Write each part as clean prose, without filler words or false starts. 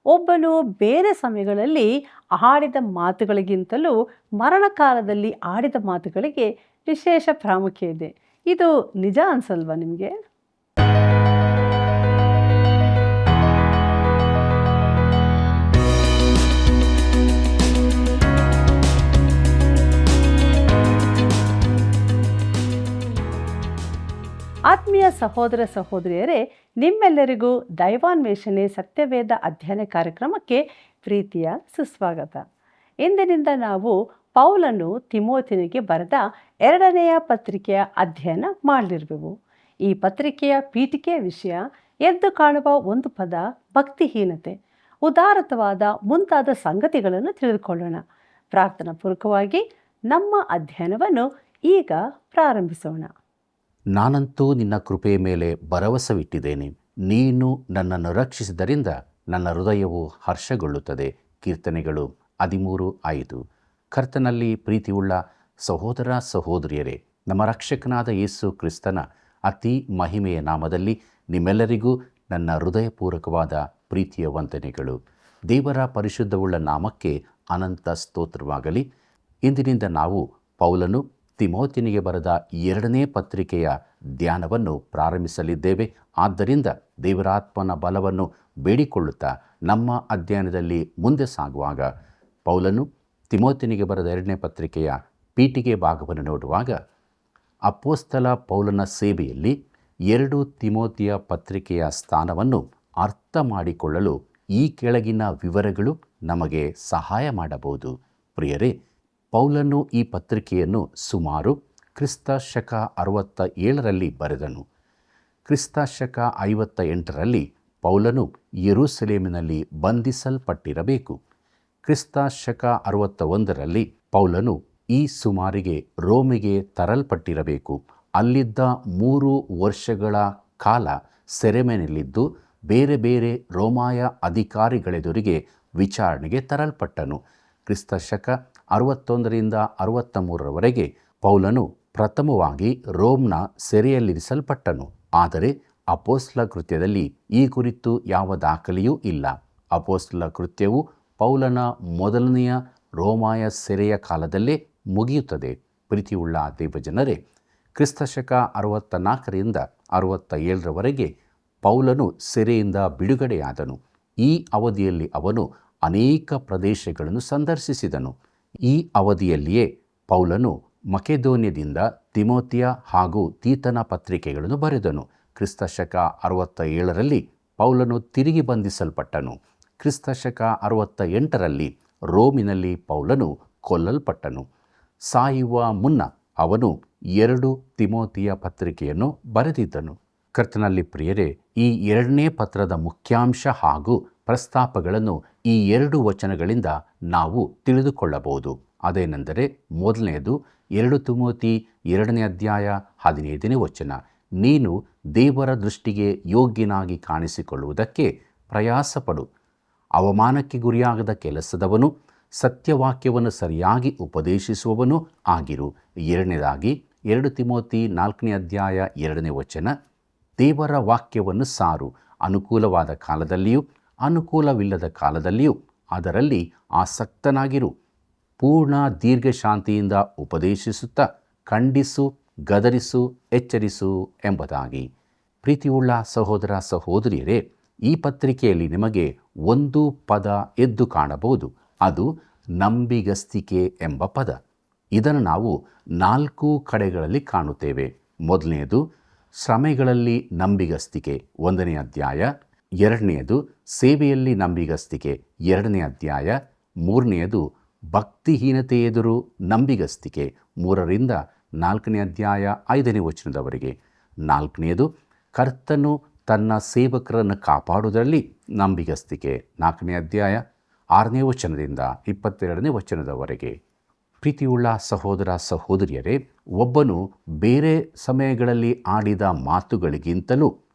ಒಬ್ಬನು ಬೇರೆ ಸಮಯಗಳಲ್ಲಿ ಆಡಿದ ಮಾತುಗಳಿಗಿಂತಲೂ ಮರಣಕಾಲದಲ್ಲಿ ಆಡಿದ ಮಾತುಗಳಿಗೆ ವಿಶೇಷ ಪ್ರಾಮುಖ್ಯ ಇದೆ. ಇದು ನಿಜ ಅನ್ಸಲ್ವಾ ನಿಮಗೆ? ಆತ್ಮೀಯ ಸಹೋದರ ಸಹೋದರಿಯರೇ, ನಿಮ್ಮೆಲ್ಲರಿಗೂ ದೈವಾನ್ವೇಷಣೆ ಸತ್ಯವೇದ ಅಧ್ಯಯನ ಕಾರ್ಯಕ್ರಮಕ್ಕೆ ಪ್ರೀತಿಯ ಸುಸ್ವಾಗತ. ಇಂದಿನಿಂದ ನಾವು ಪೌಲನು ತಿಮೋಥಿನಿಗೆ ಬರೆದ 2ನೆಯ ಪತ್ರಿಕೆಯ ಅಧ್ಯಯನ ಮಾಡಲಿರುವೆವು. ಈ ಪತ್ರಿಕೆಯ ಪೀಠಿಕೆಯ ವಿಷಯ ಎದ್ದು ಕಾಣುವ ಒಂದು ಪದ ಭಕ್ತಿಹೀನತೆ, ಉದಾರತವಾದ ಮುಂತಾದ ಸಂಗತಿಗಳನ್ನು ತಿಳಿದುಕೊಳ್ಳೋಣ. ಪ್ರಾರ್ಥನಾ ಪೂರ್ವಕವಾಗಿ ನಮ್ಮ ಅಧ್ಯಯನವನ್ನು ಈಗ ಪ್ರಾರಂಭಿಸೋಣ. ನಾನಂತೂ ನಿನ್ನ ಕೃಪೆಯ ಮೇಲೆ ಭರವಸವಿಟ್ಟಿದ್ದೇನೆ. ನೀನು ನನ್ನನ್ನು ರಕ್ಷಿಸಿದ್ದರಿಂದ ನನ್ನ ಹೃದಯವು ಹರ್ಷಗೊಳ್ಳುತ್ತದೆ. ಕೀರ್ತನೆಗಳು 13:5. ಕರ್ತನಲ್ಲಿ ಪ್ರೀತಿಯುಳ್ಳ ಸಹೋದರ ಸಹೋದರಿಯರೇ, ನಮ್ಮ ರಕ್ಷಕನಾದ ಯೇಸು ಕ್ರಿಸ್ತನ ಅತಿ ಮಹಿಮೆಯ ನಾಮದಲ್ಲಿ ನಿಮ್ಮೆಲ್ಲರಿಗೂ ನನ್ನ ಹೃದಯಪೂರ್ವಕವಾದ ಪ್ರೀತಿಯ ವಂದನೆಗಳು. ದೇವರ ಪರಿಶುದ್ಧವುಳ್ಳ ನಾಮಕ್ಕೆ ಅನಂತ ಸ್ತೋತ್ರವಾಗಲಿ. ಇಂದಿನಿಂದ ನಾವು ಪೌಲನು ತಿಮೋಥಿನಿಗೆ ಬರೆದ 2ನೇ ಪತ್ರಿಕೆಯ ಧ್ಯಾನವನ್ನು ಪ್ರಾರಂಭಿಸಲಿದ್ದೇವೆ. ಆದ್ದರಿಂದ ದೇವರಾತ್ಮನ ಬಲವನ್ನು ಬೇಡಿಕೊಳ್ಳುತ್ತಾ ನಮ್ಮ ಅಧ್ಯಯನದಲ್ಲಿ ಮುಂದೆ ಸಾಗುವಾಗ ಪೌಲನು ತಿಮೋಥಿನಿಗೆ ಬರೆದ 2ನೇ ಪತ್ರಿಕೆಯ ಪೀಠಿಕೆ ಭಾಗವನ್ನು ನೋಡುವಾಗ ಅಪೊಸ್ತಲ ಪೌಲನ ಸೇವೆಯಲ್ಲಿ 2 ತಿಮೋಥಿಯ ಪತ್ರಿಕೆಯ ಸ್ಥಾನವನ್ನು ಅರ್ಥ ಮಾಡಿಕೊಳ್ಳಲು ಈ ಕೆಳಗಿನ ವಿವರಗಳು ನಮಗೆ ಸಹಾಯ ಮಾಡಬಹುದು. ಪ್ರಿಯರೇ, ಪೌಲನು ಈ ಪತ್ರಿಕೆಯನ್ನು ಸುಮಾರು ಕ್ರಿಸ್ತ ಶಕ 67ರಲ್ಲಿ ಬರೆದನು. ಕ್ರಿಸ್ತ ಶಕ 58ರಲ್ಲಿ ಪೌಲನು ಯೆರೂಸಲೇಮಿನಲ್ಲಿ ಬಂಧಿಸಲ್ಪಟ್ಟಿರಬೇಕು. ಕ್ರಿಸ್ತ ಶಕ 61ರಲ್ಲಿ ಪೌಲನು ಈ ಸುಮಾರಿಗೆ ರೋಮಿಗೆ ತರಲ್ಪಟ್ಟಿರಬೇಕು. ಅಲ್ಲಿದ್ದ 3 ವರ್ಷಗಳ ಕಾಲ ಸೆರೆಮನೆಯಲ್ಲಿದ್ದು ಬೇರೆ ಬೇರೆ ರೋಮಾಯ ಅಧಿಕಾರಿಗಳೆದುರಿಗೆ ವಿಚಾರಣೆಗೆ ತರಲ್ಪಟ್ಟನು. ಕ್ರಿಸ್ತ ಶಕ 61ರಿಂದ 63ರವರೆಗೆ ಪೌಲನು ಪ್ರಥಮವಾಗಿ ರೋಮ್ನ ಸೆರೆಯಲ್ಲಿರಿಸಲ್ಪಟ್ಟನು. ಆದರೆ ಅಪೊಸ್ತಲ ಕೃತ್ಯದಲ್ಲಿ ಈ ಕುರಿತು ಯಾವ ದಾಖಲೆಯೂ ಇಲ್ಲ. ಅಪೊಸ್ತಲ ಕೃತ್ಯವು ಪೌಲನ ಮೊದಲನೆಯ ರೋಮಾಯ ಸೆರೆಯ ಕಾಲದಲ್ಲೇ ಮುಗಿಯುತ್ತದೆ. ಪ್ರೀತಿಯುಳ್ಳ ದೇವಜನರೇ, ಕ್ರಿಸ್ತ ಶಕ 64ರಿಂದ 67ರವರೆಗೆ ಪೌಲನು ಸೆರೆಯಿಂದ ಬಿಡುಗಡೆಯಾದನು. ಈ ಅವಧಿಯಲ್ಲಿ ಅವನು ಅನೇಕ ಪ್ರದೇಶಗಳನ್ನು ಸಂದರ್ಶಿಸಿದನು. ಈ ಅವಧಿಯಲ್ಲಿಯೇ ಪೌಲನು ಮಕೆದೋನ್ಯದಿಂದ ತಿಮೋಥಿಯ ಹಾಗೂ ತೀತನ ಪತ್ರಿಕೆಗಳನ್ನು ಬರೆದನು. ಕ್ರಿಸ್ತ ಶಕ 67ರಲ್ಲಿ ಪೌಲನು ತಿರುಗಿ ಬಂಧಿಸಲ್ಪಟ್ಟನು. ಕ್ರಿಸ್ತ ಶಕ 68ರಲ್ಲಿ ರೋಮಿನಲ್ಲಿ ಪೌಲನು ಕೊಲ್ಲಲ್ಪಟ್ಟನು. ಸಾಯುವ ಮುನ್ನ ಅವನು 2 ತಿಮೋಥಿಯ ಪತ್ರಿಕೆಯನ್ನು ಬರೆದಿದ್ದನು. ಕರ್ತನಲ್ಲಿ ಪ್ರಿಯರೇ, ಈ 2ನೇ ಪತ್ರದ ಮುಖ್ಯಾಂಶ ಹಾಗೂ ಪ್ರಸ್ತಾಪಗಳನ್ನು ಈ 2 ವಚನಗಳಿಂದ ನಾವು ತಿಳಿದುಕೊಳ್ಳಬಹುದು. ಅದೇನೆಂದರೆ, ಮೊದಲನೆಯದು 2 ತಿಮೋಥಿ 2ನೇ ಅಧ್ಯಾಯ 15ನೇ ವಚನ. ನೀನು ದೇವರ ದೃಷ್ಟಿಗೆ ಯೋಗ್ಯನಾಗಿ ಕಾಣಿಸಿಕೊಳ್ಳುವುದಕ್ಕೆ ಪ್ರಯಾಸಪಡು, ಅವಮಾನಕ್ಕೆ ಗುರಿಯಾಗದ ಕೆಲಸದವನು, ಸತ್ಯವಾಕ್ಯವನ್ನು ಸರಿಯಾಗಿ ಉಪದೇಶಿಸುವವನು ಆಗಿರು. ಎರಡನೇದಾಗಿ 2 ತಿಮೋಥಿ 4ನೇ ಅಧ್ಯಾಯ 2ನೇ ವಚನ. ದೇವರ ವಾಕ್ಯವನ್ನು ಸಾರು, ಅನುಕೂಲವಾದ ಕಾಲದಲ್ಲಿಯೂ ಅನುಕೂಲವಿಲ್ಲದ ಕಾಲದಲ್ಲಿಯೂ ಅದರಲ್ಲಿ ಆಸಕ್ತನಾಗಿರು. ಪೂರ್ಣ ದೀರ್ಘಶಾಂತಿಯಿಂದ ಉಪದೇಶಿಸುತ್ತಾ ಖಂಡಿಸು, ಗದರಿಸು, ಎಚ್ಚರಿಸು ಎಂಬುದಾಗಿ. ಪ್ರೀತಿಯುಳ್ಳ ಸಹೋದರ ಸಹೋದರಿಯರೇ, ಈ ಪತ್ರಿಕೆಯಲ್ಲಿ ನಿಮಗೆ ಒಂದು ಪದ ಎದ್ದು ಕಾಣಬಹುದು. ಅದು ನಂಬಿಗಸ್ತಿಕೆ ಎಂಬ ಪದ. ಇದನ್ನು ನಾವು 4 ಕಡೆಗಳಲ್ಲಿ ಕಾಣುತ್ತೇವೆ. ಮೊದಲನೆಯದು ಶ್ರಮೆಗಳಲ್ಲಿ ನಂಬಿಗಸ್ತಿಕೆ, 1ನೇ ಅಧ್ಯಾಯ. 2ನೇದು ಸೇವೆಯಲ್ಲಿ ನಂಬಿಗಸ್ತಿಕೆ, 2ನೇ ಅಧ್ಯಾಯ. 3ನೇದು ಭಕ್ತಿಹೀನತೆ ಎದುರು ನಂಬಿಗಸ್ತಿಕೆ, 3ರಿಂದ 4ನೇ ಅಧ್ಯಾಯ 5ನೇ ವಚನದವರೆಗೆ. 4ನೇದು ಕರ್ತನು ತನ್ನ ಸೇವಕರನ್ನು ಕಾಪಾಡುವುದರಲ್ಲಿ ನಂಬಿಗಸ್ತಿಕೆ, 4ನೇ ಅಧ್ಯಾಯ 6ನೇ ವಚನದಿಂದ 22ನೇ ವಚನದವರೆಗೆ. ಪ್ರೀತಿಯುಳ್ಳ ಸಹೋದರ ಸಹೋದರಿಯರೇ, ಒಬ್ಬನು ಬೇರೆ ಸಮಯಗಳಲ್ಲಿ ಆಡಿದ ಮಾತುಗಳಿಗಿಂತಲೂ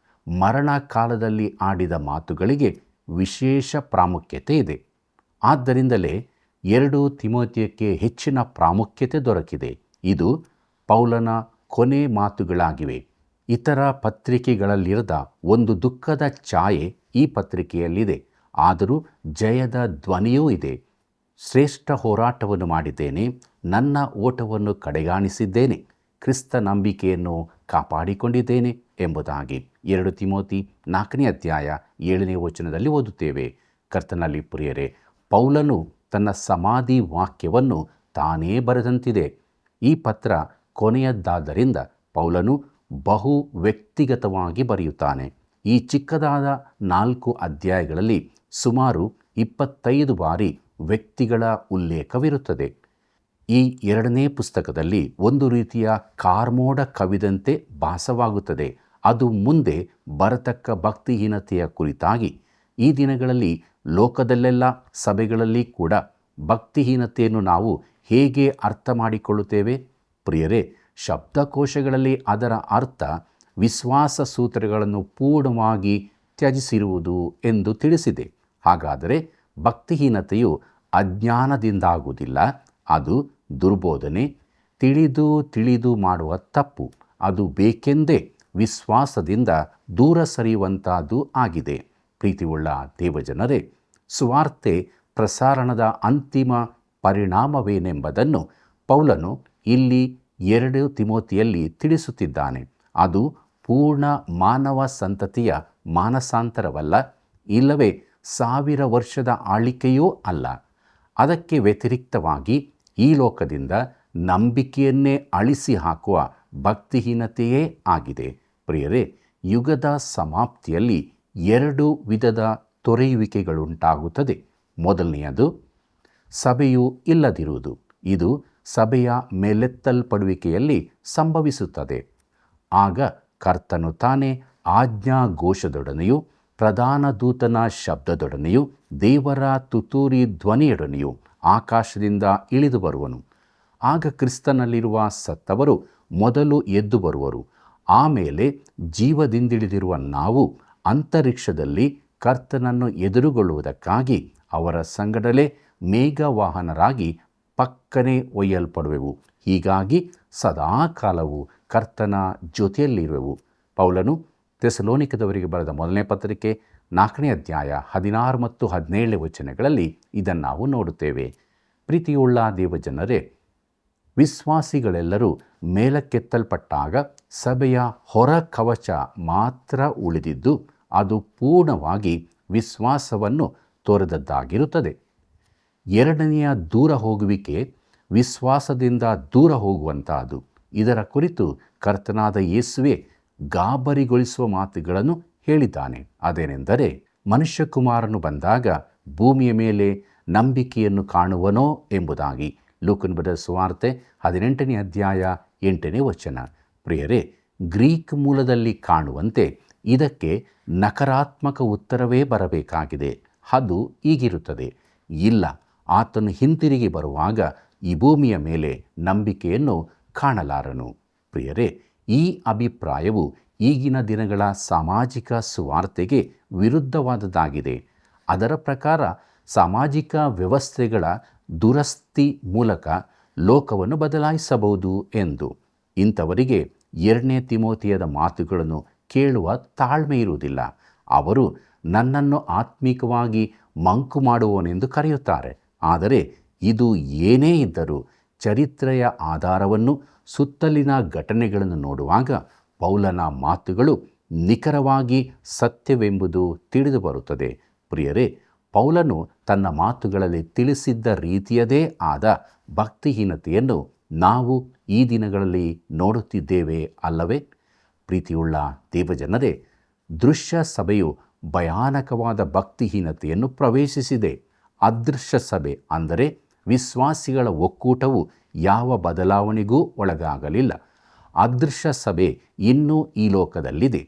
ಮರಣ ಕಾಲದಲ್ಲಿ ಆಡಿದ ಮಾತುಗಳಿಗೆ ವಿಶೇಷ ಪ್ರಾಮುಖ್ಯತೆ ಇದೆ. ಆದ್ದರಿಂದಲೇ 2 ತಿಮೋಥಿಯಕ್ಕೆ ಹೆಚ್ಚಿನ ಪ್ರಾಮುಖ್ಯತೆ ದೊರಕಿದೆ. ಇದು ಪೌಲನ ಕೊನೆ ಮಾತುಗಳಾಗಿವೆ. ಇತರ ಪತ್ರಿಕೆಗಳಲ್ಲಿರದ ಒಂದು ದುಃಖದ ಛಾಯೆ ಈ ಪತ್ರಿಕೆಯಲ್ಲಿದೆ. ಆದರೂ ಜಯದ ಧ್ವನಿಯೂ ಇದೆ. ಶ್ರೇಷ್ಠ ಹೋರಾಟವನ್ನು ಮಾಡಿದ್ದೇನೆ, ನನ್ನ ಓಟವನ್ನು ಕಡೆಗಾಣಿಸಿದ್ದೇನೆ, ಕ್ರಿಸ್ತ ನಂಬಿಕೆಯನ್ನು ಕಾಪಾಡಿಕೊಂಡಿದ್ದೇನೆ ಎಂಬುದಾಗಿ 2 ತಿಮೋತಿ 4ನೇ ಅಧ್ಯಾಯ 7ನೇ ವಚನದಲ್ಲಿ ಓದುತ್ತೇವೆ. ಕರ್ತನಲ್ಲಿ ಪ್ರಿಯರೇ, ಪೌಲನು ತನ್ನ ಸಮಾಧಿ ವಾಕ್ಯವನ್ನು ತಾನೇ ಬರೆದಂತಿದೆ. ಈ ಪತ್ರ ಕೊನೆಯದ್ದಾದ್ದರಿಂದ ಪೌಲನು ಬಹು ವ್ಯಕ್ತಿಗತವಾಗಿ ಬರೆಯುತ್ತಾನೆ. ಈ ಚಿಕ್ಕದಾದ 4 ಅಧ್ಯಾಯಗಳಲ್ಲಿ ಸುಮಾರು 25 ಬಾರಿ ವ್ಯಕ್ತಿಗಳ ಉಲ್ಲೇಖವಿರುತ್ತದೆ. ಈ 2ನೇ ಪುಸ್ತಕದಲ್ಲಿ ಒಂದು ರೀತಿಯ ಕಾರ್ಮೋಡ ಕವಿದಂತೆ ಭಾಸವಾಗುತ್ತದೆ. ಅದು ಮುಂದೆ ಬರತಕ್ಕ ಭಕ್ತಿಹೀನತೆಯ ಕುರಿತಾಗಿ. ಈ ದಿನಗಳಲ್ಲಿ ಲೋಕದಲ್ಲೆಲ್ಲ ಸಭೆಗಳಲ್ಲಿ ಕೂಡ ಭಕ್ತಿಹೀನತೆಯನ್ನು ನಾವು ಹೇಗೆ ಅರ್ಥ ಮಾಡಿಕೊಳ್ಳುತ್ತೇವೆ? ಪ್ರಿಯರೇ, ಶಬ್ದಕೋಶಗಳಲ್ಲಿ ಅದರ ಅರ್ಥ ವಿಶ್ವಾಸ ಸೂತ್ರಗಳನ್ನು ಪೂರ್ಣವಾಗಿ ತ್ಯಜಿಸಿರುವುದು ಎಂದು ತಿಳಿಸಿದೆ. ಹಾಗಾದರೆ ಭಕ್ತಿಹೀನತೆಯು ಅಜ್ಞಾನದಿಂದಾಗುವುದಿಲ್ಲ, ಅದು ದುರ್ಬೋಧನೆ, ತಿಳಿದು ಮಾಡುವ ತಪ್ಪು. ಅದು ಬೇಕೆಂದೇ ವಿಶ್ವಾಸದಿಂದ ದೂರ ಸರಿಯುವಂಥದ್ದು ಆಗಿದೆ. ಪ್ರೀತಿಯುಳ್ಳ ದೇವಜನರೇ, ಸುವಾರ್ತೆ ಪ್ರಸಾರಣದ ಅಂತಿಮ ಪರಿಣಾಮವೇನೆಂಬುದನ್ನು ಪೌಲನು ಇಲ್ಲಿ 2 ತಿಮೋತಿಯಲ್ಲಿ ತಿಳಿಸುತ್ತಿದ್ದಾನೆ. ಅದು ಪೂರ್ಣ ಮಾನವ ಸಂತತಿಯ ಮಾನಸಾಂತರವಲ್ಲ, ಇಲ್ಲವೇ 1000 ವರ್ಷದ ಆಳ್ವಿಕೆಯೂ ಅಲ್ಲ. ಅದಕ್ಕೆ ವ್ಯತಿರಿಕ್ತವಾಗಿ ಈ ಲೋಕದಿಂದ ನಂಬಿಕೆಯನ್ನೇ ಅಳಿಸಿ ಹಾಕುವ ಭಕ್ತಿಹೀನತೆಯೇ ಆಗಿದೆ. ಪ್ರಿಯರೇ, ಯುಗದ ಸಮಾಪ್ತಿಯಲ್ಲಿ 2 ವಿಧದ ತೊರೆಯುವಿಕೆಗಳುಂಟಾಗುತ್ತದೆ. ಮೊದಲನೆಯದು ಸಭೆಯು ಇಲ್ಲದಿರುವುದು. ಇದು ಸಭೆಯ ಮೇಲೆತ್ತಲ್ಪಡುವಿಕೆಯಲ್ಲಿ ಸಂಭವಿಸುತ್ತದೆ. ಆಗ ಕರ್ತನು ತಾನೇ ಆಜ್ಞಾಘೋಷದೊಡನೆಯೂ ಪ್ರಧಾನ ದೂತನ ಶಬ್ದದೊಡನೆಯೂ ದೇವರ ತುತ್ತೂರಿ ಧ್ವನಿಯೊಡನೆಯೂ ಆಕಾಶದಿಂದ ಇಳಿದು ಬರುವನು. ಆಗ ಕ್ರಿಸ್ತನಲ್ಲಿರುವ ಸತ್ತವರು ಮೊದಲು ಎದ್ದು ಬರುವರು. ಆಮೇಲೆ ಜೀವದಿಂದಿಳಿದಿರುವ ನಾವು ಅಂತರಿಕ್ಷದಲ್ಲಿ ಕರ್ತನನ್ನು ಎದುರುಗೊಳ್ಳುವುದಕ್ಕಾಗಿ ಅವರ ಸಂಗಡಲೇ ಮೇಘವಾಹನರಾಗಿ ಪಕ್ಕನೆ ಒಯ್ಯಲ್ಪಡುವೆವು. ಹೀಗಾಗಿ ಸದಾಕಾಲವು ಕರ್ತನ ಜೊತೆಯಲ್ಲಿರುವೆವು. ಪೌಲನು ಥೆಸಲೋನಿಕದವರಿಗೆ ಬರೆದ 1ನೇ ಪತ್ರಿಕೆ 4ನೇ ಅಧ್ಯಾಯ 16 ಮತ್ತು 17 ವಚನಗಳಲ್ಲಿ ಇದನ್ನು ನಾವು ನೋಡುತ್ತೇವೆ. ಪ್ರೀತಿಯುಳ್ಳ ದೇವಜನರೇ, ವಿಶ್ವಾಸಿಗಳೆಲ್ಲರೂ ಮೇಲಕ್ಕೆತ್ತಲ್ಪಟ್ಟಾಗ ಸಭೆಯ ಹೊರ ಕವಚ ಮಾತ್ರ ಉಳಿದಿದ್ದು ಅದು ಪೂರ್ಣವಾಗಿ ವಿಶ್ವಾಸವನ್ನು ತೋರಿದದ್ದಾಗಿರುತ್ತದೆ. ಎರಡನೆಯ ದೂರ ಹೋಗುವಿಕೆ ವಿಶ್ವಾಸದಿಂದ ದೂರ ಹೋಗುವಂತಹದ್ದು. ಇದರ ಕುರಿತು ಕರ್ತನಾದ ಯೇಸುವೆ ಗಾಬರಿಗೊಳಿಸುವ ಮಾತುಗಳನ್ನು ಹೇಳಿದ್ದಾನೆ. ಅದೇನೆಂದರೆ, ಮನುಷ್ಯಕುಮಾರನು ಬಂದಾಗ ಭೂಮಿಯ ಮೇಲೆ ನಂಬಿಕೆಯನ್ನು ಕಾಣುವನೋ ಎಂಬುದಾಗಿ. ಲೂಕನ ಬರೆದ ಸುವಾರ್ತೆ 18ನೇ ಅಧ್ಯಾಯ 8ನೇ ವಚನ. ಪ್ರಿಯರೇ, ಗ್ರೀಕ್ ಮೂಲದಲ್ಲಿ ಕಾಣುವಂತೆ ಇದಕ್ಕೆ ನಕಾರಾತ್ಮಕ ಉತ್ತರವೇ ಬರಬೇಕಾಗಿದೆ. ಅದು ಹೀಗಿರುತ್ತದೆ: ಇಲ್ಲ, ಆತನು ಹಿಂತಿರುಗಿ ಬರುವಾಗ ಈ ಭೂಮಿಯ ಮೇಲೆ ನಂಬಿಕೆಯನ್ನು ಕಾಣಲಾರನು. ಪ್ರಿಯರೇ, ಈ ಅಭಿಪ್ರಾಯವು ಈಗಿನ ದಿನಗಳ ಸಾಮಾಜಿಕ ಸುವಾರ್ತೆಗೆ ವಿರುದ್ಧವಾದದ್ದಾಗಿದೆ. ಅದರ ಪ್ರಕಾರ ಸಾಮಾಜಿಕ ವ್ಯವಸ್ಥೆಗಳ ದುರಸ್ತಿ ಮೂಲಕ ಲೋಕವನ್ನು ಬದಲಾಯಿಸಬಹುದು ಎಂದು. ಇಂಥವರಿಗೆ 2ನೇ ತಿಮೋತಿಯದ ಮಾತುಗಳನ್ನು ಕೇಳುವ ತಾಳ್ಮೆ ಇರುವುದಿಲ್ಲ. ಅವರು ನನ್ನನ್ನು ಆತ್ಮಿಕವಾಗಿ ಮಂಕು ಮಾಡುವವನೆಂದು ಕರೆಯುತ್ತಾರೆ. ಆದರೆ ಇದು ಏನೇ ಇದ್ದರೂ ಚರಿತ್ರೆಯ ಆಧಾರವನ್ನು, ಸುತ್ತಲಿನ ಘಟನೆಗಳನ್ನು ನೋಡುವಾಗ ಪೌಲನ ಮಾತುಗಳು ನಿಖರವಾಗಿ ಸತ್ಯವೆಂಬುದು ತಿಳಿದು ಬರುತ್ತದೆ. ಪ್ರಿಯರೇ, ಪೌಲನು ತನ್ನ ಮಾತುಗಳಲ್ಲಿ ತಿಳಿಸಿದ್ದ ರೀತಿಯದೇ ಆದ ಭಕ್ತಿಹೀನತೆಯನ್ನು ನಾವು ಈ ದಿನಗಳಲ್ಲಿ ನೋಡುತ್ತಿದ್ದೇವೆ ಅಲ್ಲವೇ? ಪ್ರೀತಿಯುಳ್ಳ ದೇವಜನರೇ, ದೃಶ್ಯ ಸಭೆಯು ಭಯಾನಕವಾದ ಭಕ್ತಿಹೀನತೆಯನ್ನು ಪ್ರವೇಶಿಸಿದೆ. ಅದೃಶ್ಯ ಸಭೆ ಅಂದರೆ ವಿಶ್ವಾಸಿಗಳ ಒಕ್ಕೂಟವು ಯಾವ ಬದಲಾವಣೆಗೂ ಒಳಗಾಗಲಿಲ್ಲ. ಅದೃಶ್ಯ ಸಭೆ ಇನ್ನೂ ಈ ಲೋಕದಲ್ಲಿದೆ.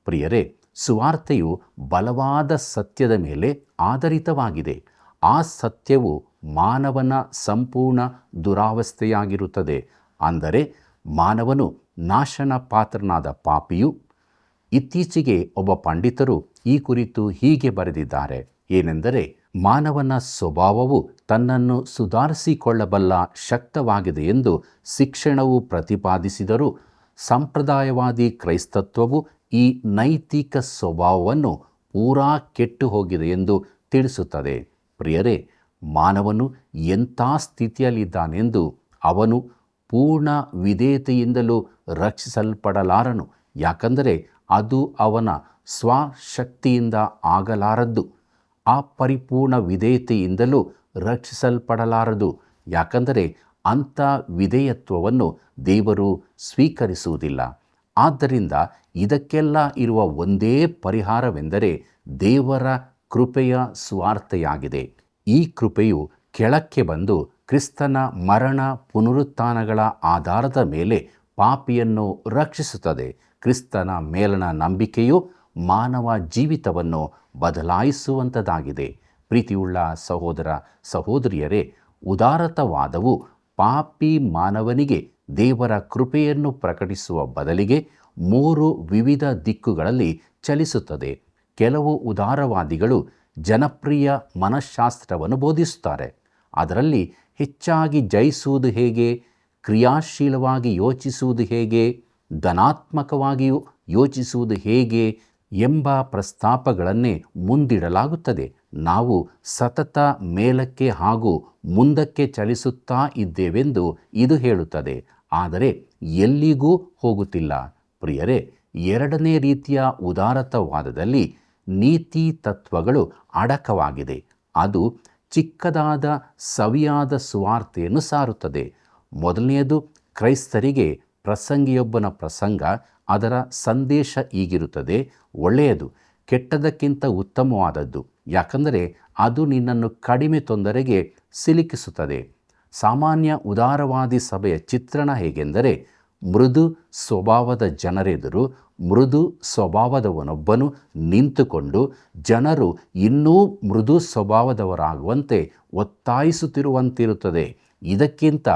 ಪ್ರಿಯರೇ, ಸುವಾರ್ತೆಯು ಬಲವಾದ ಸತ್ಯದ ಮೇಲೆ ಆಧಾರಿತವಾಗಿದೆ. ಆ ಸತ್ಯವು ಮಾನವನ ಸಂಪೂರ್ಣ ದುರಾವಸ್ಥೆಯಾಗಿರುತ್ತದೆ. ಅಂದರೆ ಮಾನವನು ನಾಶನ ಪಾತ್ರನಾದ ಪಾಪಿಯು. ಇತ್ತೀಚೆಗೆ ಒಬ್ಬ ಪಂಡಿತರು ಈ ಕುರಿತು ಹೀಗೆ ಬರೆದಿದ್ದಾರೆ. ಏನೆಂದರೆ, ಮಾನವನ ಸ್ವಭಾವವು ತನ್ನನ್ನು ಸುಧಾರಿಸಿಕೊಳ್ಳಬಲ್ಲ ಶಕ್ತವಾಗಿದೆ ಎಂದು ಶಿಕ್ಷಣವು ಪ್ರತಿಪಾದಿಸಿದರೂ ಸಂಪ್ರದಾಯವಾದಿ ಕ್ರೈಸ್ತತ್ವವು ಈ ನೈತಿಕ ಸ್ವಭಾವವನ್ನು ಪೂರಾ ಕೆಟ್ಟು ಹೋಗಿದೆ ಎಂದು ತಿಳಿಸುತ್ತದೆ. ಪ್ರಿಯರೇ, ಮಾನವನು ಎಂಥ ಸ್ಥಿತಿಯಲ್ಲಿದ್ದಾನೆಂದು ಅವನು ಪೂರ್ಣ ವಿಧೇಯತೆಯಿಂದಲೂ ರಕ್ಷಿಸಲ್ಪಡಲಾರನು. ಯಾಕಂದರೆ ಅದು ಅವನ ಸ್ವಶಕ್ತಿಯಿಂದ ಆಗಲಾರದ್ದು. ಆ ಪರಿಪೂರ್ಣ ವಿಧೇಯತೆಯಿಂದಲೂ ರಕ್ಷಿಸಲ್ಪಡಲಾರದು. ಯಾಕಂದರೆ ಅಂಥ ವಿಧೇಯತ್ವವನ್ನು ದೇವರು ಸ್ವೀಕರಿಸುವುದಿಲ್ಲ. ಆದ್ದರಿಂದ ಇದಕ್ಕೆಲ್ಲ ಇರುವ ಒಂದೇ ಪರಿಹಾರವೆಂದರೆ ದೇವರ ಕೃಪೆಯ ಸುವಾರ್ತೆಯಾಗಿದೆ. ಈ ಕೃಪೆಯು ಕೆಳಕ್ಕೆ ಬಂದು ಕ್ರಿಸ್ತನ ಮರಣ ಪುನರುತ್ಥಾನಗಳ ಆಧಾರದ ಮೇಲೆ ಪಾಪಿಯನ್ನು ರಕ್ಷಿಸುತ್ತದೆ. ಕ್ರಿಸ್ತನ ಮೇಲಣ ನಂಬಿಕೆಯು ಮಾನವ ಜೀವಿತವನ್ನು ಬದಲಾಯಿಸುವಂಥದ್ದಾಗಿದೆ. ಪ್ರೀತಿಯುಳ್ಳ ಸಹೋದರ ಸಹೋದರಿಯರೇ, ಉದಾರತಾವಾದವು ಪಾಪಿ ಮಾನವನಿಗೆ ದೇವರ ಕೃಪೆಯನ್ನು ಪ್ರಕಟಿಸುವ ಬದಲಿಗೆ 3 ವಿವಿಧ ದಿಕ್ಕುಗಳಲ್ಲಿ ಚಲಿಸುತ್ತದೆ. ಕೆಲವು ಉದಾರವಾದಿಗಳು ಜನಪ್ರಿಯ ಮನಃಶಾಸ್ತ್ರವನ್ನು ಬೋಧಿಸುತ್ತಾರೆ. ಅದರಲ್ಲಿ ಹೆಚ್ಚಾಗಿ ಜಯಿಸುವುದು ಹೇಗೆ, ಕ್ರಿಯಾಶೀಲವಾಗಿ ಯೋಚಿಸುವುದು ಹೇಗೆ, ಧನಾತ್ಮಕವಾಗಿಯೂ ಯೋಚಿಸುವುದು ಹೇಗೆ ಎಂಬ ಪ್ರಸ್ತಾಪಗಳನ್ನೇ ಮುಂದಿಡಲಾಗುತ್ತದೆ. ನಾವು ಸತತ ಮೇಲಕ್ಕೆ ಹಾಗೂ ಮುಂದಕ್ಕೆ ಚಲಿಸುತ್ತಾ ಇದ್ದೇವೆಂದು ಇದು ಹೇಳುತ್ತದೆ, ಆದರೆ ಎಲ್ಲಿಗೂ ಹೋಗುತ್ತಿಲ್ಲ. ಪ್ರಿಯರೇ, ಎರಡನೇ ರೀತಿಯ ಉದಾರತಾವಾದದಲ್ಲಿ ನೀತಿ ತತ್ವಗಳು ಅಡಕವಾಗಿದೆ. ಅದು ಚಿಕ್ಕದಾದ ಸವಿಯಾದ ಸುವಾರ್ತೆಯನ್ನು ಸಾರುತ್ತದೆ. ಮೊದಲನೆಯದು ಕ್ರೈಸ್ತರಿಗೆ ಪ್ರಸಂಗಿಯೊಬ್ಬನ ಪ್ರಸಂಗ. ಅದರ ಸಂದೇಶ ಹೀಗಿರುತ್ತದೆ: ಒಳ್ಳೆಯದು ಕೆಟ್ಟದಕ್ಕಿಂತ ಉತ್ತಮವಾದದ್ದು, ಯಾಕಂದರೆ ಅದು ನಿನ್ನನ್ನು ಕಡಿಮೆ ತೊಂದರೆಗೆ ಸಿಲುಕಿಸುತ್ತದೆ. ಸಾಮಾನ್ಯ ಉದಾರವಾದಿ ಸಭೆಯ ಚಿತ್ರಣ ಹೇಗೆಂದರೆ, ಮೃದು ಸ್ವಭಾವದ ಜನರೆದುರು ಮೃದು ಸ್ವಭಾವದವನೊಬ್ಬನು ನಿಂತುಕೊಂಡು ಜನರು ಇನ್ನೂ ಮೃದು ಸ್ವಭಾವದವರಾಗುವಂತೆ ಒತ್ತಾಯಿಸುತ್ತಿರುವಂತಿರುತ್ತದೆ. ಇದಕ್ಕಿಂತ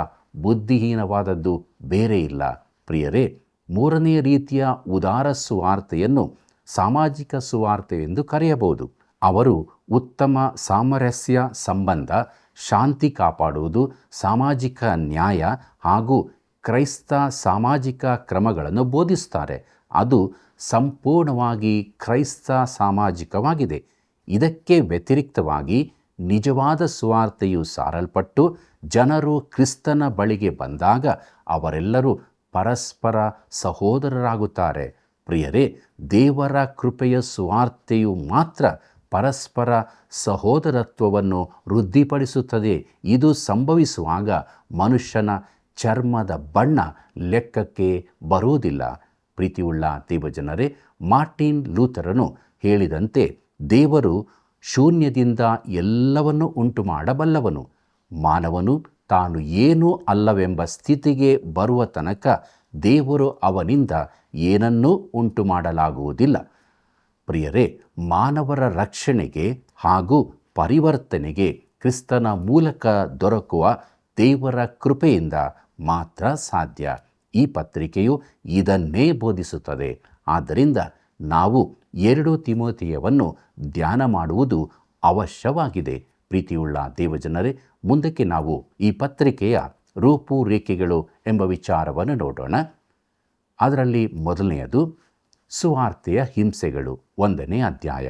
ಬುದ್ಧಿಹೀನವಾದದ್ದು ಬೇರೆ ಇಲ್ಲ. ಪ್ರಿಯರೇ, ಮೂರನೇ ರೀತಿಯ ಉದಾರ ಸುವಾರ್ತೆಯನ್ನು ಸಾಮಾಜಿಕ ಸುವಾರ್ತೆ ಎಂದು ಕರೆಯಬಹುದು. ಅವರು ಉತ್ತಮ ಸಾಮರಸ್ಯ ಸಂಬಂಧ, ಶಾಂತಿ ಕಾಪಾಡುವುದು, ಸಾಮಾಜಿಕ ನ್ಯಾಯ ಹಾಗೂ ಕ್ರೈಸ್ತ ಸಾಮಾಜಿಕ ಕ್ರಮಗಳನ್ನು ಬೋಧಿಸುತ್ತಾರೆ. ಅದು ಸಂಪೂರ್ಣವಾಗಿ ಕ್ರೈಸ್ತ ಸಾಮಾಜಿಕವಾಗಿದೆ. ಇದಕ್ಕೆ ವ್ಯತಿರಿಕ್ತವಾಗಿ ನಿಜವಾದ ಸುವಾರ್ತೆಯು ಸಾರಲ್ಪಟ್ಟು ಜನರು ಕ್ರಿಸ್ತನ ಬಳಿಗೆ ಬಂದಾಗ ಅವರೆಲ್ಲರೂ ಪರಸ್ಪರ ಸಹೋದರರಾಗುತ್ತಾರೆ. ಪ್ರಿಯರೇ, ದೇವರ ಕೃಪೆಯ ಸುವಾರ್ತೆಯು ಮಾತ್ರ ಪರಸ್ಪರ ಸಹೋದರತ್ವವನ್ನು ವೃದ್ಧಿಪಡಿಸುತ್ತದೆ. ಇದು ಸಂಭವಿಸುವಾಗ ಮನುಷ್ಯನ ಚರ್ಮದ ಬಣ್ಣ ಲೆಕ್ಕಕ್ಕೆ ಬರುವುದಿಲ್ಲ. ಪ್ರೀತಿಯುಳ್ಳ ದೇವಜನರೇ, ಮಾರ್ಟಿನ್ ಲೂಥರನು ಹೇಳಿದಂತೆ ದೇವರು ಶೂನ್ಯದಿಂದ ಎಲ್ಲವನ್ನೂ ಉಂಟು ಮಾಡಬಲ್ಲವನು. ಮಾನವನು ತಾನು ಏನೂ ಅಲ್ಲವೆಂಬ ಸ್ಥಿತಿಗೆ ಬರುವ ತನಕ ದೇವರು ಅವನಿಂದ ಏನನ್ನೂ ಉಂಟು ಮಾಡಲಾಗುವುದಿಲ್ಲ. ಪ್ರಿಯರೇ, ಮಾನವರ ರಕ್ಷಣೆಗೆ ಹಾಗೂ ಪರಿವರ್ತನೆಗೆ ಕ್ರಿಸ್ತನ ಮೂಲಕ ದೊರಕುವ ದೇವರ ಕೃಪೆಯಿಂದ ಮಾತ್ರ ಸಾಧ್ಯ. ಈ ಪತ್ರಿಕೆಯು ಇದನ್ನೇ ಬೋಧಿಸುತ್ತದೆ. ಆದ್ದರಿಂದ ನಾವು 2 ತಿಮೋಥೆಯವನ್ನು ಧ್ಯಾನ ಮಾಡುವುದು ಅವಶ್ಯವಾಗಿದೆ. ಪ್ರೀತಿಯುಳ್ಳ ದೇವಜನರೇ, ಮುಂದಕ್ಕೆ ನಾವು ಈ ಪತ್ರಿಕೆಯ ರೂಪುರೇಖೆಗಳು ಎಂಬ ವಿಚಾರವನ್ನು ನೋಡೋಣ. ಅದರಲ್ಲಿ ಮೊದಲನೆಯದು ಸುವಾರ್ತೆಯ ಹಿಂಸೆಗಳು. 1ನೇ ಅಧ್ಯಾಯ.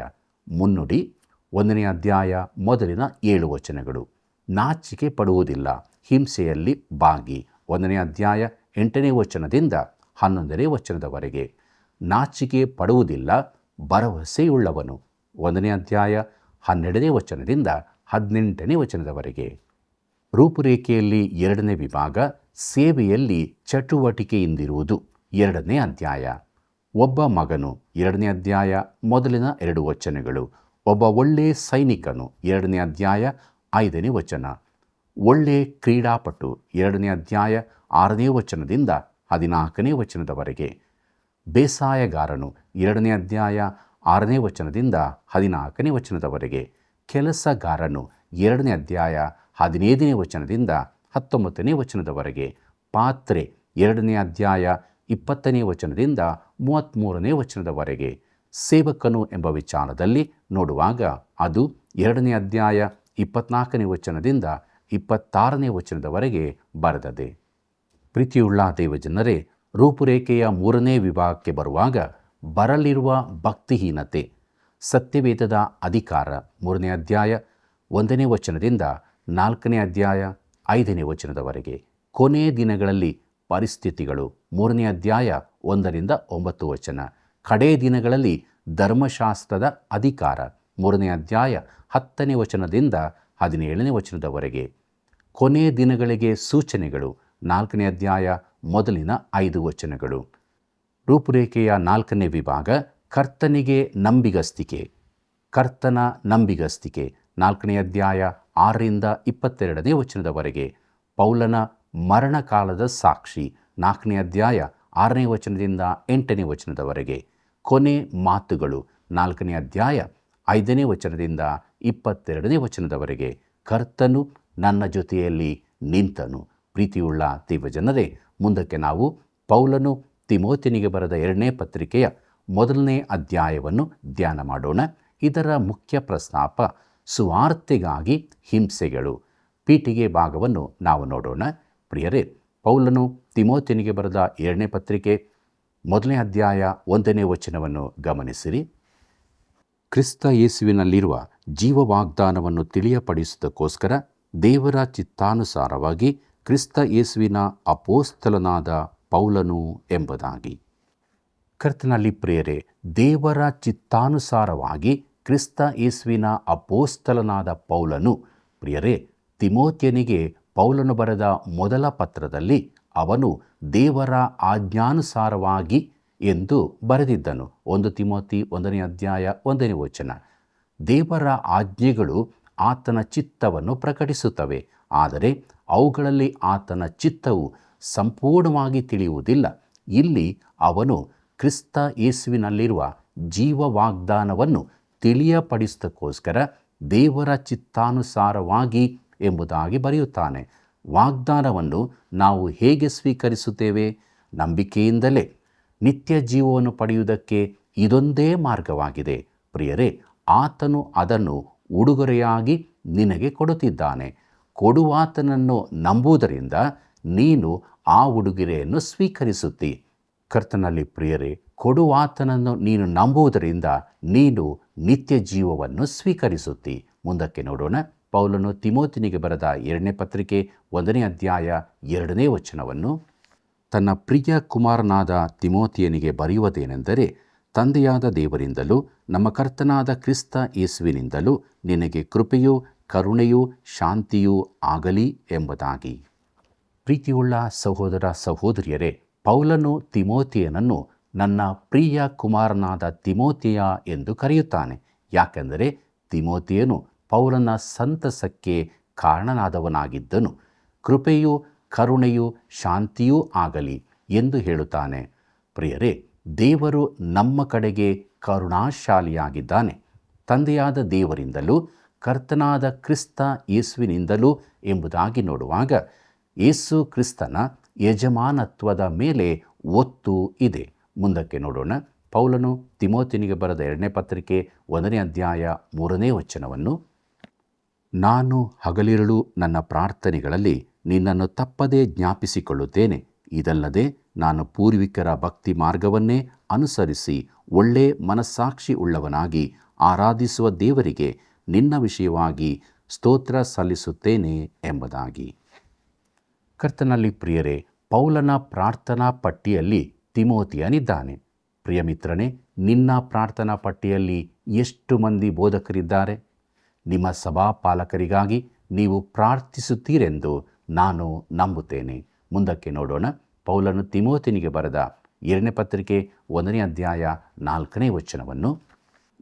ಮುನ್ನುಡಿ: 1ನೇ ಅಧ್ಯಾಯ ಮೊದಲಿನ 7 ವಚನಗಳು. ನಾಚಿಕೆ ಪಡುವುದಿಲ್ಲ, ಹಿಂಸೆಯಲ್ಲಿ ಭಾಗಿ. 1ನೇ ಅಧ್ಯಾಯ 8ನೇ ವಚನದಿಂದ 11ನೇ ವಚನದವರೆಗೆ. ನಾಚಿಕೆ ಪಡುವುದಿಲ್ಲ, ಭರವಸೆಯುಳ್ಳವನು. 1ನೇ ಅಧ್ಯಾಯ 12ನೇ ವಚನದಿಂದ 18ನೇ ವಚನದವರೆಗೆ. ರೂಪುರೇಖೆಯಲ್ಲಿ 2ನೇ ವಿಭಾಗ ಸೇವೆಯಲ್ಲಿ ಚಟುವಟಿಕೆಯಿಂದಿರುವುದು. 2ನೇ ಅಧ್ಯಾಯ. ಒಬ್ಬ ಮಗನು. 2ನೇ ಅಧ್ಯಾಯ ಮೊದಲಿನ 2 ವಚನಗಳು. ಒಬ್ಬ ಒಳ್ಳೆ ಸೈನಿಕನು. 2ನೇ ಅಧ್ಯಾಯ 5ನೇ ವಚನ. ಒಳ್ಳೆ ಕ್ರೀಡಾಪಟು. 2ನೇ ಅಧ್ಯಾಯ 6ನೇ ವಚನದಿಂದ 14ನೇ ವಚನದವರೆಗೆ. ಬೇಸಾಯಗಾರನು. 2ನೇ ಅಧ್ಯಾಯ 6ನೇ ವಚನದಿಂದ 14ನೇ ವಚನದವರೆಗೆ. ಕೆಲಸಗಾರನು. 2ನೇ ಅಧ್ಯಾಯ 15ನೇ ವಚನದಿಂದ 19ನೇ ವಚನದವರೆಗೆ. ಪಾತ್ರೆ. 2ನೇ ಅಧ್ಯಾಯ 20ನೇ ವಚನದಿಂದ 33ನೇ ವಚನದವರೆಗೆ. ಸೇವಕನು ಎಂಬ ವಿಚಾರದಲ್ಲಿ ನೋಡುವಾಗ ಅದು 2ನೇ ಅಧ್ಯಾಯ 24ನೇ ವಚನದಿಂದ 26ನೇ ವಚನದವರೆಗೆ ಬರೆದದೆ. ಪ್ರೀತಿಯುಳ್ಳ ದೇವಜನರೇ, ರೂಪುರೇಖೆಯ 3ನೇ ವಿಭಾಗಕ್ಕೆ ಬರುವಾಗ ಬರಲಿರುವ ಭಕ್ತಿಹೀನತೆ. ಸತ್ಯವೇದದ ಅಧಿಕಾರ 3ನೇ ಅಧ್ಯಾಯ 1ನೇ ವಚನದಿಂದ 4ನೇ ಅಧ್ಯಾಯ 5ನೇ ವಚನದವರೆಗೆ. ಕೊನೆ ದಿನಗಳಲ್ಲಿ ಪರಿಸ್ಥಿತಿಗಳು 3ನೇ ಅಧ್ಯಾಯ 1ರಿಂದ 9 ವಚನ. ಕಡೇ ದಿನಗಳಲ್ಲಿ ಧರ್ಮಶಾಸ್ತ್ರದ ಅಧಿಕಾರ 3ನೇ ಅಧ್ಯಾಯ 10ನೇ ವಚನದಿಂದ 17ನೇ ವಚನದವರೆಗೆ. ಕೊನೆ ದಿನಗಳಿಗೆ ಸೂಚನೆಗಳು 4ನೇ ಅಧ್ಯಾಯ ಮೊದಲಿನ 5 ವಚನಗಳು. ರೂಪುರೇಖೆಯ 4ನೇ ವಿಭಾಗ ಕರ್ತನಿಗೆ ನಂಬಿಗಸ್ತಿಕೆ. ಕರ್ತನ ನಂಬಿಗಸ್ತಿಕೆ 4ನೇ ಅಧ್ಯಾಯ 6ರಿಂದ 22ನೇ ವಚನದವರೆಗೆ. ಪೌಲನ ಮರಣಕಾಲದ ಸಾಕ್ಷಿ 4ನೇ ಅಧ್ಯಾಯ 6ನೇ ವಚನದಿಂದ 8ನೇ ವಚನದವರೆಗೆ. ಕೊನೆ ಮಾತುಗಳು 4ನೇ ಅಧ್ಯಾಯ 5ನೇ ವಚನದಿಂದ 22ನೇ ವಚನದವರೆಗೆ. ಕರ್ತನು ನನ್ನ ಜೊತೆಯಲ್ಲಿ ನಿಂತನು. ಪ್ರೀತಿಯುಳ್ಳ ದೇವಜನರೇ, ಮುಂದಕ್ಕೆ ನಾವು ಪೌಲನು ತಿಮೋಥೆಯನಿಗೆ ಬರೆದ 2ನೇ ಪತ್ರಿಕೆಯ 1ನೇ ಅಧ್ಯಾಯವನ್ನು ಧ್ಯಾನ ಮಾಡೋಣ. ಇದರ ಮುಖ್ಯ ಪ್ರಸ್ತಾಪ ಸುವಾರ್ತೆಗಾಗಿ ಹಿಂಸೆಗಳು. ಪೀಠಿಗೆ ಭಾಗವನ್ನು ನಾವು ನೋಡೋಣ. ಪ್ರಿಯರೇ, ಪೌಲನು ತಿಮೋಥೆಯನಿಗೆ ಬರೆದ 2ನೇ ಪತ್ರಿಕೆ 1ನೇ ಅಧ್ಯಾಯ 1ನೇ ವಚನವನ್ನು ಗಮನಿಸಿರಿ. ಕ್ರಿಸ್ತ ಯೇಸುವಿನಲ್ಲಿರುವ ಜೀವ ವಾಗ್ದಾನವನ್ನು ತಿಳಿಯಪಡಿಸುವುದಕ್ಕೋಸ್ಕರ ದೇವರ ಚಿತ್ತಾನುಸಾರವಾಗಿ ಕ್ರಿಸ್ತ ಯೇಸುವಿನ ಅಪೋಸ್ತಲನಾದ ಪೌಲನು ಎಂಬುದಾಗಿ. ಕರ್ತನಲ್ಲಿ ಪ್ರಿಯರೇ, ದೇವರ ಚಿತ್ತಾನುಸಾರವಾಗಿ ಕ್ರಿಸ್ತ ಯೇಸುವಿನ ಅಪೋಸ್ತಲನಾದ ಪೌಲನು. ಪ್ರಿಯರೇ, ತಿಮೋಥೆಯನಿಗೆ ಪೌಲನು ಬರೆದ ಮೊದಲ ಪತ್ರದಲ್ಲಿ ಅವನು ದೇವರ ಆಜ್ಞಾನುಸಾರವಾಗಿ ಎಂದು ಬರೆದಿದ್ದನು. 1 ತಿಮೋಥಿ 1ನೇ ಅಧ್ಯಾಯ 1ನೇ ವಚನ. ದೇವರ ಆಜ್ಞೆಗಳು ಆತನ ಚಿತ್ತವನ್ನು ಪ್ರಕಟಿಸುತ್ತವೆ, ಆದರೆ ಅವುಗಳಲ್ಲಿ ಆತನ ಚಿತ್ತವು ಸಂಪೂರ್ಣವಾಗಿ ತಿಳಿಯುವುದಿಲ್ಲ. ಇಲ್ಲಿ ಅವನು ಕ್ರಿಸ್ತ ಯೇಸುವಿನಲ್ಲಿರುವ ಜೀವ ವಾಗ್ದಾನವನ್ನು ತಿಳಿಯಪಡಿಸುವುದಕ್ಕೋಸ್ಕರ ದೇವರ ಚಿತ್ತಾನುಸಾರವಾಗಿ ಎಂಬುದಾಗಿ ಬರೆಯುತ್ತಾನೆ. ವಾಗ್ದಾನವನ್ನು ನಾವು ಹೇಗೆ ಸ್ವೀಕರಿಸುತ್ತೇವೆ? ನಂಬಿಕೆಯಿಂದಲೇ. ನಿತ್ಯ ಜೀವವನ್ನು ಪಡೆಯುವುದಕ್ಕೆ ಇದೊಂದೇ ಮಾರ್ಗವಾಗಿದೆ. ಪ್ರಿಯರೇ, ಆತನು ಅದನ್ನು ಉಡುಗೊರೆಯಾಗಿ ನಿನಗೆ ಕೊಡುತ್ತಿದ್ದಾನೆ. ಕೊಡುವಾತನನ್ನು ನಂಬುವುದರಿಂದ ನೀನು ಆ ಉಡುಗೊರೆಯನ್ನು ಸ್ವೀಕರಿಸುತ್ತಿ. ಕರ್ತನಲ್ಲಿ ಪ್ರಿಯರೇ, ಕೊಡುವಾತನನ್ನು ನೀನು ನಂಬುವುದರಿಂದ ನೀನು ನಿತ್ಯ ಜೀವವನ್ನು ಸ್ವೀಕರಿಸುತ್ತಿ. ಮುಂದಕ್ಕೆ ನೋಡೋಣ. ಪೌಲನು ತಿಮೋಥೆಯನಿಗೆ ಬರೆದ 2ನೇ ಪತ್ರಿಕೆ 1ನೇ ಅಧ್ಯಾಯ 2ನೇ ವಚನವನ್ನು. ತನ್ನ ಪ್ರಿಯ ಕುಮಾರನಾದ ತಿಮೋಥೆಯನಿಗೆ ಬರೆಯುವುದೇನೆಂದರೆ, ತಂದೆಯಾದ ದೇವರಿಂದಲೂ ನಮ್ಮ ಕರ್ತನಾದ ಕ್ರಿಸ್ತ ಯೇಸುವಿನಿಂದಲೂ ನಿನಗೆ ಕೃಪೆಯೂ ಕರುಣೆಯೂ ಶಾಂತಿಯೂ ಆಗಲಿ ಎಂಬುದಾಗಿ. ಪ್ರೀತಿಯುಳ್ಳ ಸಹೋದರ ಸಹೋದರಿಯರೇ, ಪೌಲನು ತಿಮೋಥೆಯನನ್ನು ನನ್ನ ಪ್ರಿಯ ಕುಮಾರನಾದ ತಿಮೋಥೆಯ ಎಂದು ಕರೆಯುತ್ತಾನೆ. ಯಾಕೆಂದರೆ ತಿಮೋಥೆಯನು ಪೌಲನ ಸಂತಸಕ್ಕೆ ಕಾರಣನಾದವನಾಗಿದ್ದನು. ಕೃಪೆಯೂ ಕರುಣೆಯೂ ಶಾಂತಿಯೂ ಆಗಲಿ ಎಂದು ಹೇಳುತ್ತಾನೆ. ಪ್ರಿಯರೇ, ದೇವರು ನಮ್ಮ ಕಡೆಗೆ ಕರುಣಾಶಾಲಿಯಾಗಿದ್ದಾನೆ. ತಂದೆಯಾದ ದೇವರಿಂದಲೂ ಕರ್ತನಾದ ಕ್ರಿಸ್ತ ಯೇಸುವಿನಿಂದಲೂ ಎಂಬುದಾಗಿ ನೋಡುವಾಗ ಯೇಸು ಕ್ರಿಸ್ತನ ಯಜಮಾನತ್ವದ ಮೇಲೆ ಒತ್ತು ಇದೆ. ಮುಂದಕ್ಕೆ ನೋಡೋಣ. ಪೌಲನು ತಿಮೋಥೆಯನಿಗೆ ಬರೆದ 2ನೇ ಪತ್ರಿಕೆ 1ನೇ ಅಧ್ಯಾಯ 3ನೇ ವಚನವನ್ನು. ನಾನು ಹಗಲಿರುಳು ನನ್ನ ಪ್ರಾರ್ಥನೆಗಳಲ್ಲಿ ನಿನ್ನನ್ನು ತಪ್ಪದೇ ಜ್ಞಾಪಿಸಿಕೊಳ್ಳುತ್ತೇನೆ. ಇದಲ್ಲದೆ ನಾನು ಪೂರ್ವಿಕರ ಭಕ್ತಿ ಮಾರ್ಗವನ್ನೇ ಅನುಸರಿಸಿ ಒಳ್ಳೆ ಮನಸ್ಸಾಕ್ಷಿ ಉಳ್ಳವನಾಗಿ ಆರಾಧಿಸುವ ದೇವರಿಗೆ ನಿನ್ನ ವಿಷಯವಾಗಿ ಸ್ತೋತ್ರ ಸಲ್ಲಿಸುತ್ತೇನೆ ಎಂಬುದಾಗಿ. ಕರ್ತನಲ್ಲಿ ಪ್ರಿಯರೇ, ಪೌಲನ ಪ್ರಾರ್ಥನಾ ಪಟ್ಟಿಯಲ್ಲಿ ತಿಮೋಥೆಯನಿದ್ದಾನೆ. ಪ್ರಿಯಮಿತ್ರನೇ, ನಿನ್ನ ಪ್ರಾರ್ಥನಾ ಪಟ್ಟಿಯಲ್ಲಿ ಎಷ್ಟು ಮಂದಿ ಬೋಧಕರಿದ್ದಾರೆ? ನಿಮ್ಮ ಸಭಾಪಾಲಕರಿಗಾಗಿ ನೀವು ಪ್ರಾರ್ಥಿಸುತ್ತೀರೆಂದು ನಾನು ನಂಬುತ್ತೇನೆ. ಮುಂದಕ್ಕೆ ನೋಡೋಣ. ಪೌಲನು ತಿಮೋಥೆಯನಿಗೆ ಬರೆದ 2ನೇ ಪತ್ರಿಕೆ 1ನೇ ಅಧ್ಯಾಯ 4ನೇ ವಚನವನ್ನು.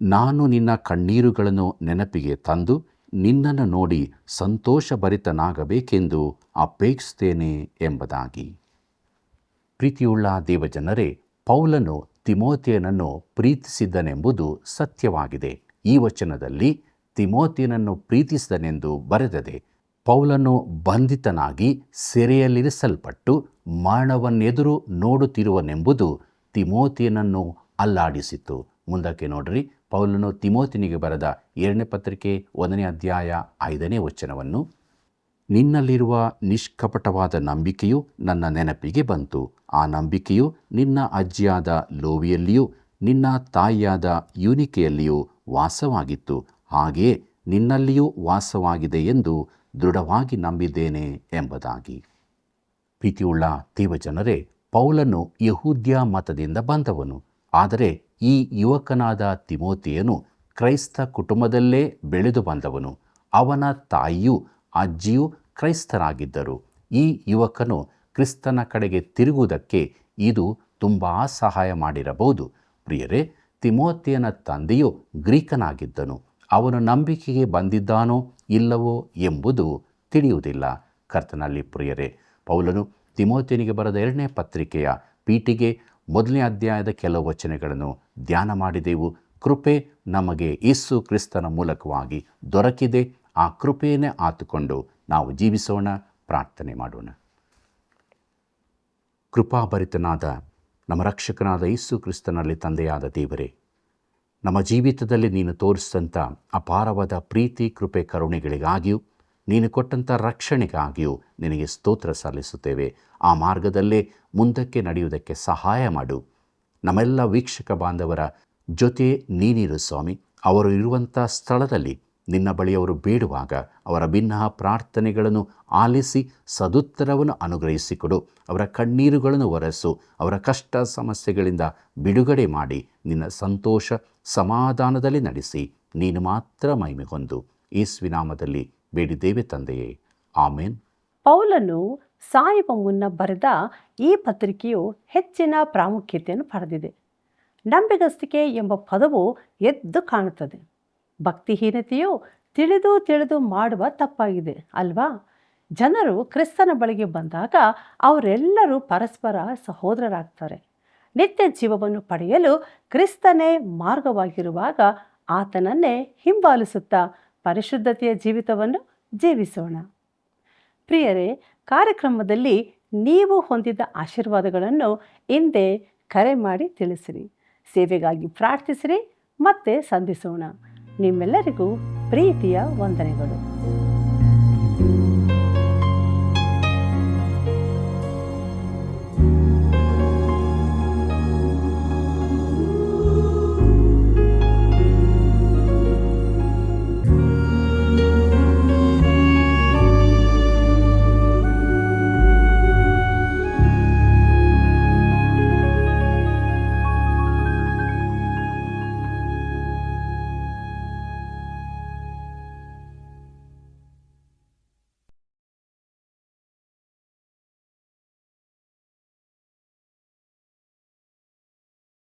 ನಾನು ನಿನ್ನ ಕಣ್ಣೀರುಗಳನ್ನು ನೆನಪಿಗೆ ತಂದು ನಿನ್ನನ್ನು ನೋಡಿ ಸಂತೋಷಭರಿತನಾಗಬೇಕೆಂದು ಅಪೇಕ್ಷಿಸ್ತೇನೆ ಎಂಬುದಾಗಿ. ಪ್ರೀತಿಯುಳ್ಳ ದೇವಜನರೇ, ಪೌಲನು ತಿಮೋಥೆಯನನ್ನು ಪ್ರೀತಿಸಿದ್ದನೆಂಬುದು ಸತ್ಯವಾಗಿದೆ. ಈ ವಚನದಲ್ಲಿ ತಿಮೋಥೆಯನನ್ನು ಪ್ರೀತಿಸಿದನೆಂದು ಬರೆದಿದೆ. ಪೌಲನು ಬಂಧಿತನಾಗಿ ಸೆರೆಯಲ್ಲಿರಿಸಲ್ಪಟ್ಟು ಮರಣವನ್ನೆದುರು ನೋಡುತ್ತಿರುವನೆಂಬುದು ತಿಮೋಥೆಯನನ್ನು ಅಲ್ಲಾಡಿಸಿತು. ಮುಂದಕ್ಕೆ ನೋಡ್ರಿ. ಪೌಲನು ತಿಮೋಥೆಯನಿಗೆ ಬರೆದ 2ನೇ ಪತ್ರಿಕೆ 1ನೇ ಅಧ್ಯಾಯ 5ನೇ ವಚನವನ್ನು. ನಿನ್ನಲ್ಲಿರುವ ನಿಷ್ಕಪಟವಾದ ನಂಬಿಕೆಯು ನನ್ನ ನೆನಪಿಗೆ ಬಂತು. ಆ ನಂಬಿಕೆಯು ನಿನ್ನ ಅಜ್ಜಿಯಾದ ಲೋವಿಯಲ್ಲಿಯೂ ನಿನ್ನ ತಾಯಿಯಾದ ಯೂನಿಕೆಯಲ್ಲಿಯೂ ವಾಸವಾಗಿತ್ತು, ಹಾಗೆಯೇ ನಿನ್ನಲ್ಲಿಯೂ ವಾಸವಾಗಿದೆ ಎಂದು ದೃಢವಾಗಿ ನಂಬಿದ್ದೇನೆ ಎಂಬುದಾಗಿ. ಪ್ರೀತಿಯುಳ್ಳ ದೇವಜನರೇ, ಪೌಲನು ಯಹೂದ್ಯ ಮತದಿಂದ ಬಂದವನು. ಆದರೆ ಈ ಯುವಕನಾದ ತಿಮೋತಿಯನು ಕ್ರೈಸ್ತ ಕುಟುಂಬದಲ್ಲೇ ಬೆಳೆದು ಬಂದವನು. ಅವನ ತಾಯಿಯೂ ಅಜ್ಜಿಯೂ ಕ್ರೈಸ್ತರಾಗಿದ್ದರು. ಈ ಯುವಕನು ಕ್ರಿಸ್ತನ ಕಡೆಗೆ ತಿರುಗುವುದಕ್ಕೆ ಇದು ತುಂಬ ಸಹಾಯ ಮಾಡಿರಬಹುದು. ಪ್ರಿಯರೇ, ತಿಮೋತಿಯನ ತಂದೆಯು ಗ್ರೀಕನಾಗಿದ್ದನು. ಅವನು ನಂಬಿಕೆಗೆ ಬಂದಿದ್ದಾನೋ ಇಲ್ಲವೋ ಎಂಬುದು ತಿಳಿಯುವುದಿಲ್ಲ. ಕರ್ತನಲ್ಲಿ ಪ್ರಿಯರೇ, ಪೌಲನು ತಿಮೋತಿಯನಿಗೆ ಬರೆದ 2ನೇ ಪತ್ರಿಕೆಯ ಪೀಠಿಗೆ 1ನೇ ಅಧ್ಯಾಯದ ಕೆಲವು ವಚನಗಳನ್ನು ಧ್ಯಾನ ಮಾಡಿದೆವು. ಕೃಪೆ ನಮಗೆ ಯೇಸು ಕ್ರಿಸ್ತನ ಮೂಲಕವಾಗಿ ದೊರಕಿದೆ. ಆ ಕೃಪೆಯನ್ನೇ ಆತುಕೊಂಡು ನಾವು ಜೀವಿಸೋಣ. ಪ್ರಾರ್ಥನೆ ಮಾಡೋಣ. ಕೃಪಾಭರಿತನಾದ ನಮ್ಮ ರಕ್ಷಕನಾದ ಯೇಸು ಕ್ರಿಸ್ತನಲ್ಲಿ ತಂದೆಯಾದ ದೇವರೇ, ನಮ್ಮ ಜೀವಿತದಲ್ಲಿ ನೀನು ತೋರಿಸಿದಂಥ ಅಪಾರವಾದ ಪ್ರೀತಿ, ಕೃಪೆ, ಕರುಣೆಗಳಿಗಾಗಿಯೂ ನೀನು ಕೊಟ್ಟಂಥ ರಕ್ಷಣೆಗಾಗಿಯೂ ನಿನಗೆ ಸ್ತೋತ್ರ ಸಲ್ಲಿಸುತ್ತೇವೆ. ಆ ಮಾರ್ಗದಲ್ಲೇ ಮುಂದಕ್ಕೆ ನಡೆಯುವುದಕ್ಕೆ ಸಹಾಯ ಮಾಡು. ನಮ್ಮೆಲ್ಲ ವೀಕ್ಷಕ ಬಾಂಧವರ ಜೊತೆ ನೀನಿರು ಸ್ವಾಮಿ. ಅವರು ಇರುವಂಥ ಸ್ಥಳದಲ್ಲಿ ನಿನ್ನ ಬಳಿ ಅವರು ಬೇಡುವಾಗ ಅವರ ಭಿನ್ನ ಪ್ರಾರ್ಥನೆಗಳನ್ನು ಆಲಿಸಿ ಸದುತ್ತರವನ್ನು ಅನುಗ್ರಹಿಸಿಕೊಡು. ಅವರ ಕಣ್ಣೀರುಗಳನ್ನು ಒರೆಸು. ಅವರ ಕಷ್ಟ ಸಮಸ್ಯೆಗಳಿಂದ ಬಿಡುಗಡೆ ಮಾಡಿ ನಿನ್ನ ಸಂತೋಷ ಸಮಾಧಾನದಲ್ಲಿ ನಡೆಸಿ ನೀನು ಮಾತ್ರ ಮಹಿಮೆ ಹೊಂದು. ಯೇಸುವಿನ ನಾಮದಲ್ಲಿ ಬೇಡಿದ್ದೇವೆ ತಂದೆಯೇ, ಆಮೇನ್. ಪೌಲನು ಸಾಯುವ ಮುನ್ನ ಬರೆದ ಈ ಪತ್ರಿಕೆಯು ಹೆಚ್ಚಿನ ಪ್ರಾಮುಖ್ಯತೆಯನ್ನು ಪಡೆದಿದೆ. ನಂಬಿಗಸ್ತಿಕೆ ಎಂಬ ಪದವು ಎದ್ದು ಕಾಣುತ್ತದೆ. ಭಕ್ತಿಹೀನತೆಯು ತಿಳಿದು ಮಾಡುವ ತಪ್ಪಾಗಿದೆ ಅಲ್ವಾ? ಜನರು ಕ್ರಿಸ್ತನ ಬಳಿಗೆ ಬಂದಾಗ ಅವರೆಲ್ಲರೂ ಪರಸ್ಪರ ಸಹೋದರರಾಗ್ತಾರೆ. ನಿತ್ಯ ಜೀವವನ್ನು ಪಡೆಯಲು ಕ್ರಿಸ್ತನೇ ಮಾರ್ಗವಾಗಿರುವಾಗ ಆತನನ್ನೇ ಹಿಂಬಾಲಿಸುತ್ತಾ ಪರಿಶುದ್ಧತೆಯ ಜೀವಿತವನ್ನು ಜೀವಿಸೋಣ. ಪ್ರಿಯರೇ, ಕಾರ್ಯಕ್ರಮದಲ್ಲಿ ನೀವು ಹೊಂದಿದ ಆಶೀರ್ವಾದಗಳನ್ನು ಹಿಂದೆ ಕರೆ ಮಾಡಿ ತಿಳಿಸಿರಿ. ಸೇವೆಗಾಗಿ ಪ್ರಾರ್ಥಿಸಿರಿ. ಮತ್ತೆ ಸಂಧಿಸೋಣ. ನಿಮ್ಮೆಲ್ಲರಿಗೂ ಪ್ರೀತಿಯ ವಂದನೆಗಳು.